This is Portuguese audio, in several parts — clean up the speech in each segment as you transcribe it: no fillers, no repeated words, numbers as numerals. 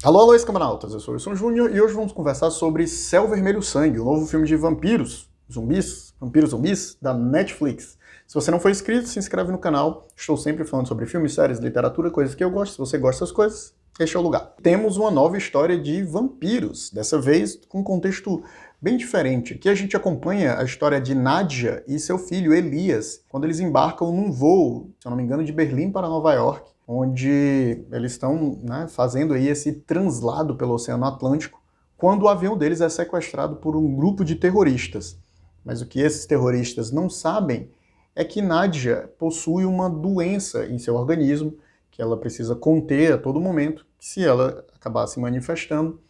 Alô, alô, escamanautas, eu sou o Wilson Júnior e hoje vamos conversar sobre Céu Vermelho Sangue, o novo filme de vampiros, vampiros zumbis, da Netflix. Se você não for inscrito, se inscreve no canal, estou sempre falando sobre filmes, séries, literatura, coisas que eu gosto. Se você gosta dessas coisas, este é o lugar. Temos uma nova história de vampiros, dessa vez com um contexto bem diferente. Aqui a gente acompanha a história de Nadia e seu filho Elias, quando eles embarcam num voo, se eu não me engano, de Berlim para Nova York, onde eles estão, fazendo aí esse translado pelo Oceano Atlântico, quando o avião deles é sequestrado por um grupo de terroristas. Mas o que esses terroristas não sabem é que Nadia possui uma doença em seu organismo, que ela precisa conter a todo momento, que se ela acabar se manifestando,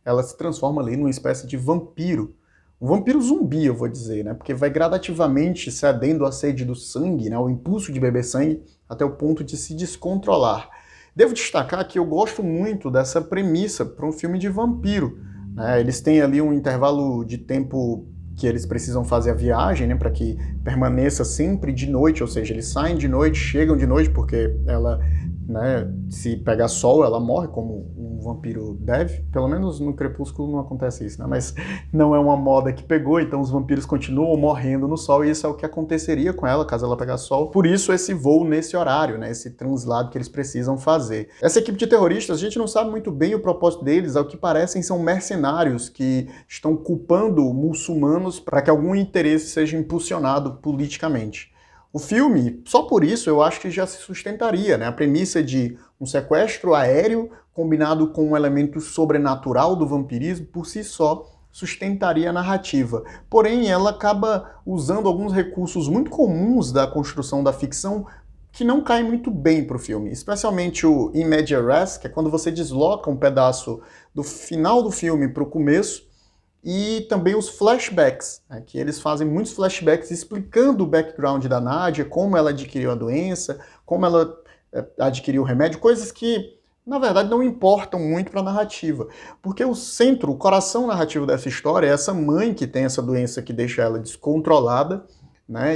ela se transforma ali numa espécie de vampiro. Um vampiro zumbi, eu vou dizer, né? Porque vai gradativamente cedendo à sede do sangue, né? O impulso de beber sangue, até o ponto de se descontrolar. Devo destacar que eu gosto muito dessa premissa para um filme de vampiro, né? Eles têm ali um intervalo de tempo que eles precisam fazer a viagem, né? Para que permaneça sempre de noite, ou seja, eles saem de noite, chegam de noite, porque ela, né, se pegar sol, ela morre, como um vampiro deve. Pelo menos no Crepúsculo não acontece isso, né? Mas não é uma moda que pegou, então os vampiros continuam morrendo no sol, e isso é o que aconteceria com ela, caso ela pegasse sol. Por isso esse voo nesse horário, né? Esse translado que eles precisam fazer. Essa equipe de terroristas, a gente não sabe muito bem o propósito deles, ao que parecem são mercenários que estão culpando muçulmanos para que algum interesse seja impulsionado politicamente. O filme, só por isso, eu acho que já se sustentaria, né? A premissa de um sequestro aéreo combinado com um elemento sobrenatural do vampirismo, por si só, sustentaria a narrativa. Porém, ela acaba usando alguns recursos muito comuns da construção da ficção que não caem muito bem para o filme, especialmente o in media res, que é quando você desloca um pedaço do final do filme para o começo, e também os flashbacks, né, que eles fazem muitos flashbacks explicando o background da Nadia, como ela adquiriu a doença, como ela adquiriu o remédio, coisas que, na verdade, não importam muito para a narrativa. Porque o centro, o coração narrativo dessa história é essa mãe que tem essa doença que deixa ela descontrolada, né,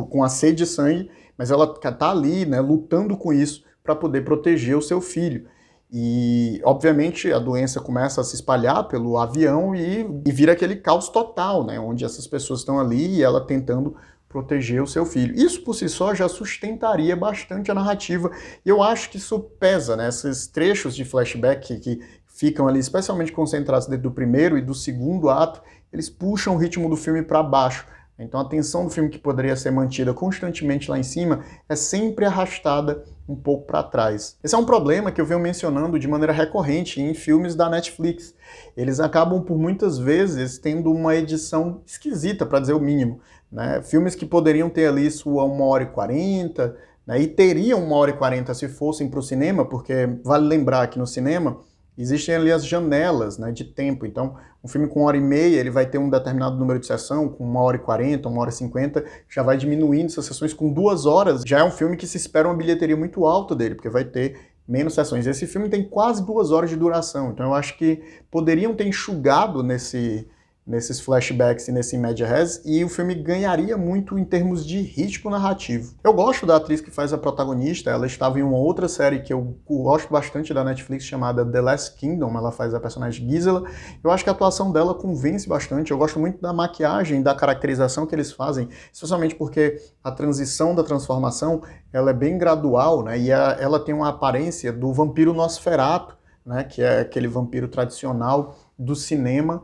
com a sede de sangue, mas ela está ali, né, lutando com isso para poder proteger o seu filho. E, obviamente, a doença começa a se espalhar pelo avião e vira aquele caos total, né? Onde essas pessoas estão ali e ela tentando proteger o seu filho. Isso, por si só, já sustentaria bastante a narrativa. E eu acho que isso pesa, né? Esses trechos de flashback que ficam ali, especialmente concentrados dentro do primeiro e do segundo ato, eles puxam o ritmo do filme para baixo. Então a tensão do filme, que poderia ser mantida constantemente lá em cima, é sempre arrastada um pouco para trás. Esse é um problema que eu venho mencionando de maneira recorrente em filmes da Netflix. Eles acabam, por muitas vezes, tendo uma edição esquisita, para dizer o mínimo, né? Filmes que poderiam ter ali sua 1h40, né? E teriam 1h40 se fossem para o cinema, porque vale lembrar que no cinema existem ali as janelas, né, de tempo. Então, um filme com 1h30, ele vai ter um determinado número de sessão, com 1h40, 1h50, já vai diminuindo essas sessões. Com 2 horas, já é um filme que se espera uma bilheteria muito alta dele, porque vai ter menos sessões. Esse filme tem quase 2 horas de duração, então eu acho que poderiam ter enxugado nesses flashbacks e nesse média res, e o filme ganharia muito em termos de ritmo narrativo. Eu gosto da atriz que faz a protagonista, ela estava em uma outra série que eu gosto bastante da Netflix, chamada The Last Kingdom, ela faz a personagem Gisela. Eu acho que a atuação dela convence bastante, eu gosto muito da maquiagem, da caracterização que eles fazem, especialmente porque a transição da transformação, ela é bem gradual, né, e ela tem uma aparência do vampiro Nosferatu, né, que é aquele vampiro tradicional do cinema,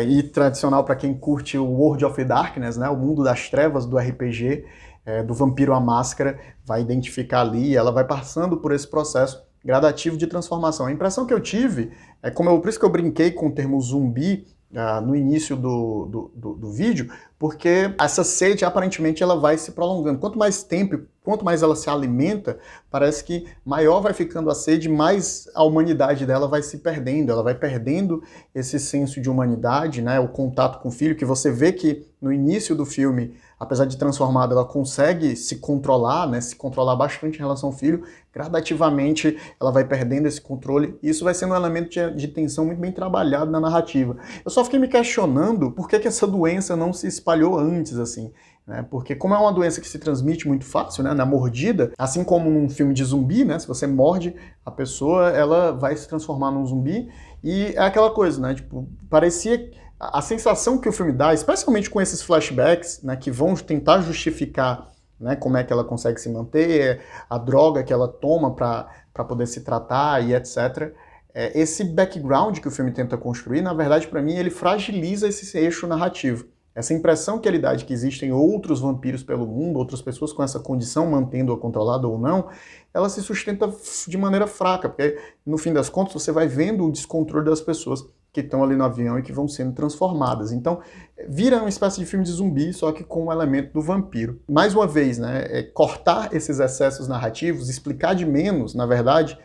e tradicional para quem curte o World of Darkness, né, o mundo das trevas do RPG, do Vampiro à Máscara, vai identificar ali, e ela vai passando por esse processo gradativo de transformação. A impressão que eu tive, por isso que eu brinquei com o termo zumbi no início do vídeo, porque essa sede aparentemente ela vai se prolongando. Quanto mais tempo, quanto mais ela se alimenta, parece que maior vai ficando a sede, mais a humanidade dela vai se perdendo, ela vai perdendo esse senso de humanidade, né, o contato com o filho, que você vê que no início do filme, apesar de transformada, ela consegue se controlar, né, se controlar bastante em relação ao filho. Gradativamente ela vai perdendo esse controle, e isso vai sendo um elemento de tensão muito bem trabalhado na narrativa. Eu só fiquei me questionando por que essa doença não se espalhou antes, assim. né? Porque como é uma doença que se transmite muito fácil, né, na mordida, assim como num filme de zumbi, né, se você morde a pessoa, ela vai se transformar num zumbi, e é aquela coisa, né, tipo, parecia a sensação que o filme dá, especialmente com esses flashbacks, né, que vão tentar justificar, né, como é que ela consegue se manter, a droga que ela toma para poder se tratar e etc. Esse background que o filme tenta construir, na verdade, para mim, ele fragiliza esse eixo narrativo. Essa impressão que ele dá de que existem outros vampiros pelo mundo, outras pessoas com essa condição, mantendo-a controlada ou não, ela se sustenta de maneira fraca, porque no fim das contas você vai vendo o descontrole das pessoas que estão ali no avião e que vão sendo transformadas. Então, vira uma espécie de filme de zumbi, só que com o elemento do vampiro. Mais uma vez, né, cortar esses excessos narrativos, explicar de menos, na verdade,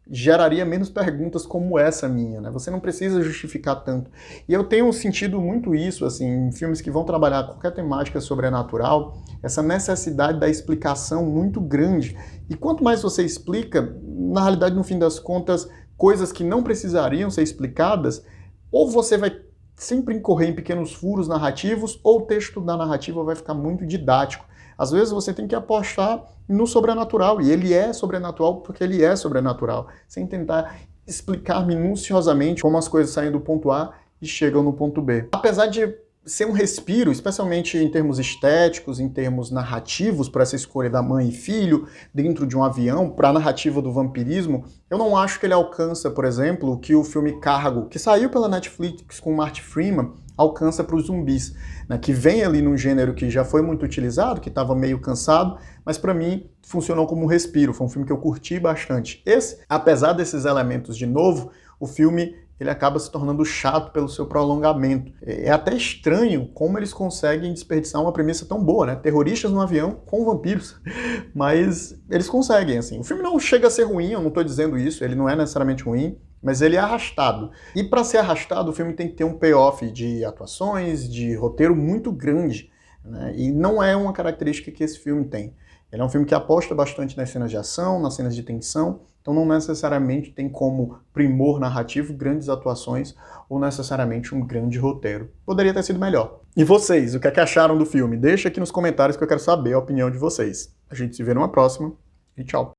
geraria menos perguntas como essa minha, né? Você não precisa justificar tanto. E eu tenho sentido muito isso, assim, em filmes que vão trabalhar qualquer temática sobrenatural, essa necessidade da explicação muito grande. E quanto mais você explica, na realidade, no fim das contas, coisas que não precisariam ser explicadas, ou você vai sempre incorrer em pequenos furos narrativos, ou o texto da narrativa vai ficar muito didático. Às vezes você tem que apostar no sobrenatural, e ele é sobrenatural porque ele é sobrenatural, sem tentar explicar minuciosamente como as coisas saem do ponto A e chegam no ponto B. Apesar de ser um respiro, especialmente em termos estéticos, em termos narrativos, para essa escolha da mãe e filho dentro de um avião, para a narrativa do vampirismo, eu não acho que ele alcança, por exemplo, o que o filme Cargo, que saiu pela Netflix com Martin Freeman, alcança para os zumbis, né, que vem ali num gênero que já foi muito utilizado, que estava meio cansado, mas para mim funcionou como um respiro, foi um filme que eu curti bastante. Esse, apesar desses elementos de novo, o filme ele acaba se tornando chato pelo seu prolongamento. É até estranho como eles conseguem desperdiçar uma premissa tão boa, né? Terroristas no avião com vampiros. Mas eles conseguem, assim. O filme não chega a ser ruim, eu não estou dizendo isso, ele não é necessariamente ruim, mas ele é arrastado. E para ser arrastado, o filme tem que ter um payoff de atuações, de roteiro muito grande, né? E não é uma característica que esse filme tem. Ele é um filme que aposta bastante nas cenas de ação, nas cenas de tensão, então não necessariamente tem como primor narrativo grandes atuações ou necessariamente um grande roteiro. Poderia ter sido melhor. E vocês, o que é que acharam do filme? Deixa aqui nos comentários que eu quero saber a opinião de vocês. A gente se vê numa próxima e tchau!